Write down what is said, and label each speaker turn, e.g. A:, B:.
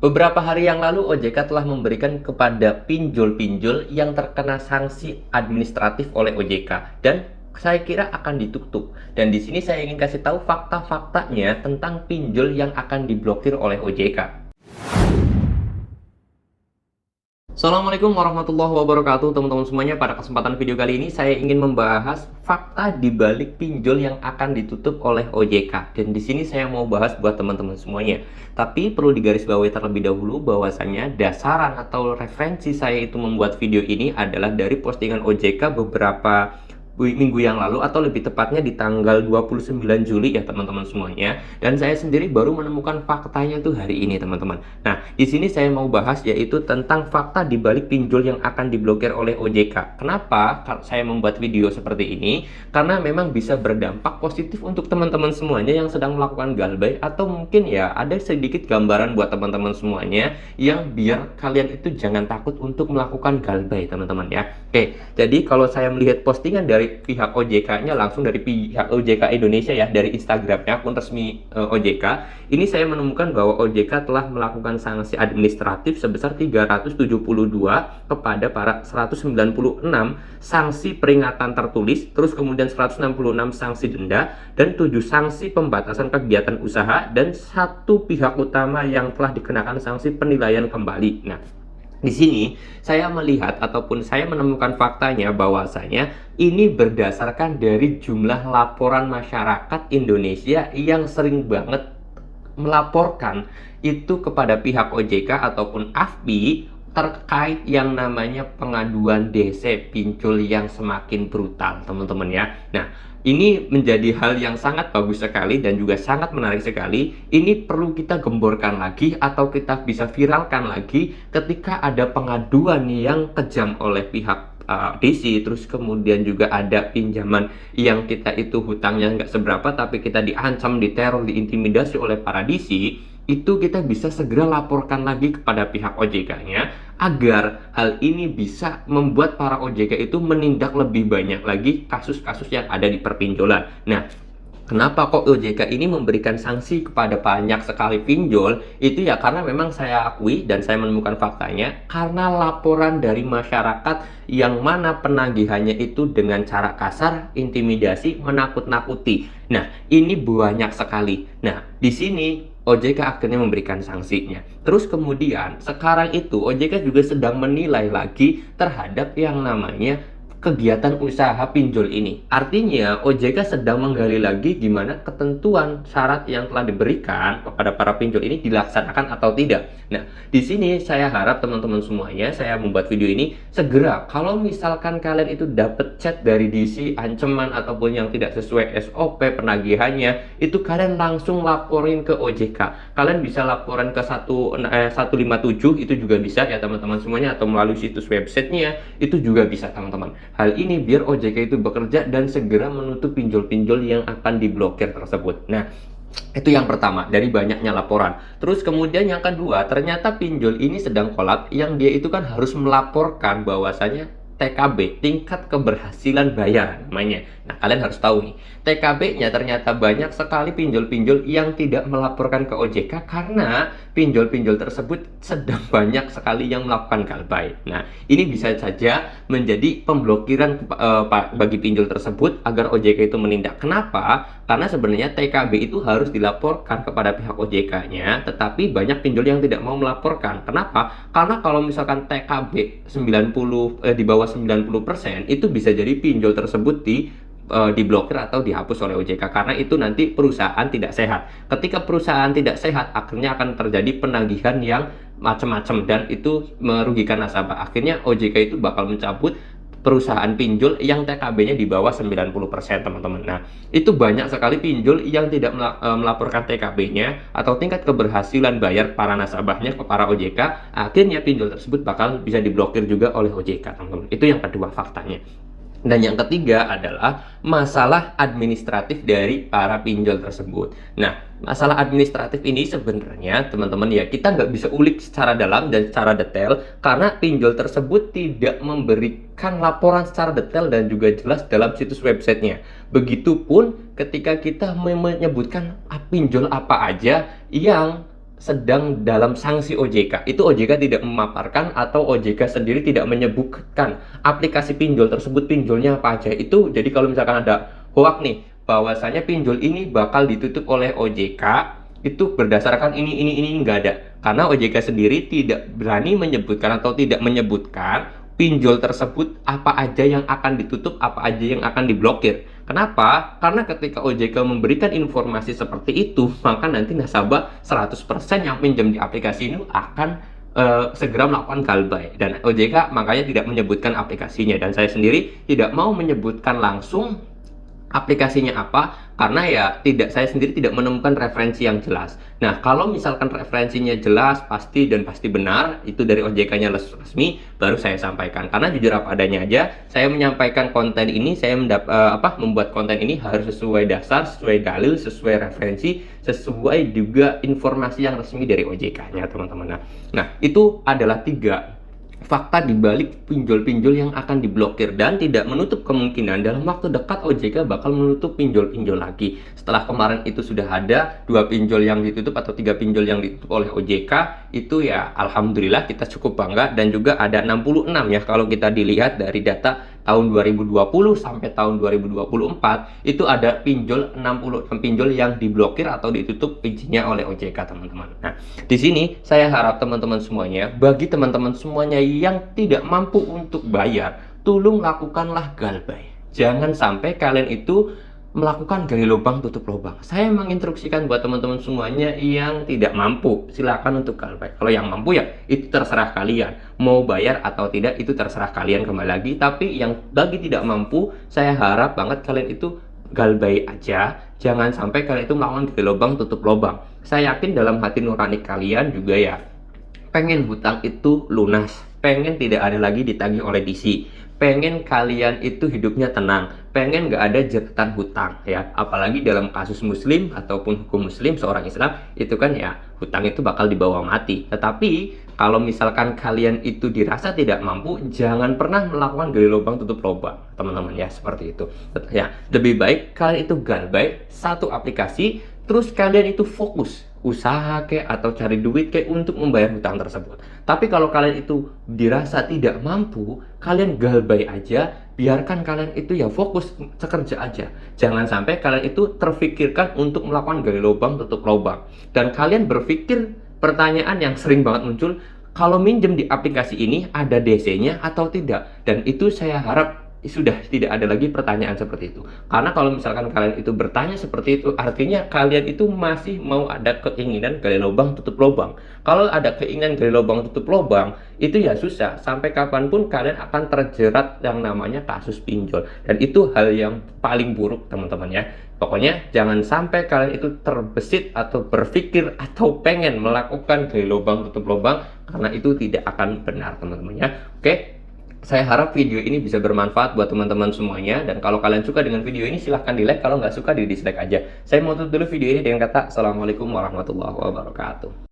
A: Beberapa hari yang lalu OJK telah memberikan kepada pinjol-pinjol yang terkena sanksi administratif oleh OJK dan saya kira akan ditutup. Dan di sini saya ingin kasih tahu fakta-faktanya tentang pinjol yang akan diblokir oleh OJK. Assalamualaikum warahmatullahi wabarakatuh teman-teman semuanya. Pada kesempatan video kali ini saya ingin membahas fakta di balik pinjol yang akan ditutup oleh OJK. Dan di sini saya mau bahas buat teman-teman semuanya. Tapi perlu digarisbawahi terlebih dahulu bahwasanya dasaran atau referensi saya itu membuat video ini adalah dari postingan OJK beberapa minggu yang lalu, atau lebih tepatnya di tanggal 29 Juli ya teman-teman semuanya. Dan saya sendiri baru menemukan faktanya tuh hari ini teman-teman. Nah, di sini saya mau bahas yaitu tentang fakta di balik pinjol yang akan diblokir oleh OJK. Kenapa saya membuat video seperti ini? Karena memang bisa berdampak positif untuk teman-teman semuanya yang sedang melakukan galbay, atau mungkin ya ada sedikit gambaran buat teman-teman semuanya yang biar kalian itu jangan takut untuk melakukan galbay teman-teman ya. Oke, jadi kalau saya melihat postingan dari pihak OJK-nya, langsung dari pihak OJK Indonesia ya, dari Instagramnya, akun resmi OJK, ini saya menemukan bahwa OJK telah melakukan sanksi administratif sebesar 372 kepada para 196 sanksi peringatan tertulis, terus kemudian 166 sanksi denda, dan 7 sanksi pembatasan kegiatan usaha, dan satu pihak utama yang telah dikenakan sanksi penilaian kembali. Nah, di sini saya melihat ataupun saya menemukan faktanya bahwasanya ini berdasarkan dari jumlah laporan masyarakat Indonesia yang sering banget melaporkan itu kepada pihak OJK ataupun AFPI terkait yang namanya pengaduan DC pinjol yang semakin brutal teman-teman ya. Nah, ini menjadi hal yang sangat bagus sekali dan juga sangat menarik sekali. Ini perlu kita gemborkan lagi atau kita bisa viralkan lagi ketika ada pengaduan yang kejam oleh pihak DC, terus kemudian juga ada pinjaman yang kita itu hutangnya nggak seberapa tapi kita diancam, diteror, diintimidasi oleh para DC. Itu kita bisa segera laporkan lagi kepada pihak OJK-nya agar hal ini bisa membuat para OJK itu menindak lebih banyak lagi kasus-kasus yang ada di perpinjolan. Nah, kenapa kok OJK ini memberikan sanksi kepada banyak sekali pinjol? Itu ya karena memang saya akui dan saya menemukan faktanya karena laporan dari masyarakat yang mana penagihannya itu dengan cara kasar, intimidasi, menakut-nakuti. Nah, ini banyak sekali. Nah, di sini OJK akhirnya memberikan sanksinya. Terus kemudian sekarang itu OJK juga sedang menilai lagi terhadap yang namanya kegiatan usaha pinjol ini. Artinya OJK sedang menggali lagi gimana ketentuan syarat yang telah diberikan kepada para pinjol ini dilaksanakan atau tidak. Nah, di sini saya harap teman-teman semuanya, saya membuat video ini segera. Kalau misalkan kalian itu dapat chat dari DC ancaman ataupun yang tidak sesuai SOP penagihannya, itu kalian langsung laporin ke OJK. Kalian bisa laporan ke 157 itu juga bisa ya teman-teman semuanya, atau melalui situs websitenya itu juga bisa teman-teman. Hal ini biar OJK itu bekerja dan segera menutup pinjol-pinjol yang akan diblokir tersebut. Nah, itu yang pertama dari banyaknya laporan. Terus kemudian yang kedua, ternyata pinjol ini sedang kolap yang dia itu kan harus melaporkan bahwasanya TKB, tingkat keberhasilan bayar namanya. Nah, kalian harus tahu nih, TKB-nya ternyata banyak sekali pinjol-pinjol yang tidak melaporkan ke OJK karena pinjol-pinjol tersebut sedang banyak sekali yang melakukan galbay. Nah, ini bisa saja menjadi pemblokiran bagi pinjol tersebut agar OJK itu menindak. Kenapa? Karena sebenarnya TKB itu harus dilaporkan kepada pihak OJK-nya, tetapi banyak pinjol yang tidak mau melaporkan. Kenapa? Karena kalau misalkan TKB 90 di bawah 90% itu bisa jadi pinjol tersebut diblokir atau dihapus oleh OJK karena itu nanti perusahaan tidak sehat. Ketika perusahaan tidak sehat, akhirnya akan terjadi penagihan yang macam-macam dan itu merugikan nasabah. Akhirnya OJK itu bakal mencabut perusahaan pinjol yang TKB-nya di bawah 90% teman-teman. Nah, itu banyak sekali pinjol yang tidak melaporkan TKB-nya atau tingkat keberhasilan bayar para nasabahnya ke para OJK. Akhirnya pinjol tersebut bakal bisa diblokir juga oleh OJK teman-teman. Itu yang kedua faktanya. Dan yang ketiga adalah masalah administratif dari para pinjol tersebut. Nah, masalah administratif ini sebenarnya teman-teman ya kita nggak bisa ulik secara dalam dan secara detail karena pinjol tersebut tidak memberikan laporan secara detail dan juga jelas dalam situs websitenya. Begitupun ketika kita menyebutkan pinjol apa aja yang sedang dalam sanksi OJK. Itu OJK tidak memaparkan atau OJK sendiri tidak menyebutkan aplikasi pinjol tersebut pinjolnya apa aja. Itu jadi kalau misalkan ada hoak nih bahwasanya pinjol ini bakal ditutup oleh OJK, itu berdasarkan ini nggak ada. Karena OJK sendiri tidak berani menyebutkan atau tidak menyebutkan pinjol tersebut apa aja yang akan ditutup, apa aja yang akan diblokir. Kenapa? Karena ketika OJK memberikan informasi seperti itu, maka nanti nasabah 100% yang pinjam di aplikasi ini akan segera melakukan galbay. Dan OJK makanya tidak menyebutkan aplikasinya. Dan saya sendiri tidak mau menyebutkan langsung aplikasinya apa, karena ya saya sendiri tidak menemukan referensi yang jelas. Nah, kalau misalkan referensinya jelas, pasti benar, itu dari OJK-nya resmi, baru saya sampaikan. Karena jujur apa adanya aja, saya menyampaikan konten ini, saya membuat konten ini harus sesuai dasar, sesuai dalil, sesuai referensi, sesuai juga informasi yang resmi dari OJK-nya, teman-teman. Nah, itu adalah 3 fakta dibalik pinjol-pinjol yang akan diblokir, dan tidak menutup kemungkinan dalam waktu dekat OJK bakal menutup pinjol-pinjol lagi. Setelah kemarin itu sudah ada 2 pinjol yang ditutup atau 3 pinjol yang ditutup oleh OJK, itu ya alhamdulillah kita cukup bangga. Dan juga ada 66 ya, kalau kita dilihat dari data tahun 2020 sampai tahun 2024 itu ada 66 pinjol yang diblokir atau ditutup izinnya oleh OJK, teman-teman. Nah, di sini saya harap teman-teman semuanya, bagi teman-teman semuanya yang tidak mampu untuk bayar, tolong lakukanlah galbay. Jangan sampai kalian itu melakukan gali lubang tutup lubang. Saya menginstruksikan buat teman-teman semuanya yang tidak mampu, silakan untuk galbay. Kalau yang mampu ya itu terserah kalian, mau bayar atau tidak itu terserah kalian kembali lagi. Tapi yang bagi tidak mampu, saya harap banget kalian itu galbay aja. Jangan sampai kalian itu melakukan gali lubang tutup lubang. Saya yakin dalam hati nurani kalian juga ya pengen hutang itu lunas, pengen tidak ada lagi ditagih oleh DC, pengen kalian itu hidupnya tenang, pengen gak ada jeratan hutang ya. Apalagi dalam kasus muslim ataupun hukum muslim, seorang Islam itu kan ya hutang itu bakal dibawa mati. Tetapi kalau misalkan kalian itu dirasa tidak mampu, jangan pernah melakukan gali lubang tutup lubang, teman-teman ya, seperti itu ya. Lebih baik kalian itu galbay satu aplikasi, terus kalian itu fokus usaha kayak atau cari duit kayak untuk membayar hutang tersebut. Tapi kalau kalian itu dirasa tidak mampu, kalian galbay aja, biarkan kalian itu ya fokus bekerja aja. Jangan sampai kalian itu terfikirkan untuk melakukan gali lubang tutup lubang. Dan kalian berpikir pertanyaan yang sering banget muncul, kalau minjem di aplikasi ini ada DC-nya atau tidak? Dan itu saya harap sudah tidak ada lagi pertanyaan seperti itu. Karena kalau misalkan kalian itu bertanya seperti itu, artinya kalian itu masih mau ada keinginan gali lubang tutup lubang. Kalau ada keinginan gali lubang tutup lubang, itu ya susah. Sampai kapanpun kalian akan terjerat yang namanya kasus pinjol. Dan itu hal yang paling buruk, teman-teman ya. Pokoknya jangan sampai kalian itu terbesit atau berpikir atau pengen melakukan gali lubang tutup lubang, karena itu tidak akan benar, teman-teman ya. Oke. Saya harap video ini bisa bermanfaat buat teman-teman semuanya. Dan kalau kalian suka dengan video ini, silahkan di like. Kalau nggak suka, di dislike aja. Saya mau tutup dulu video ini dengan kata Assalamualaikum warahmatullahi wabarakatuh.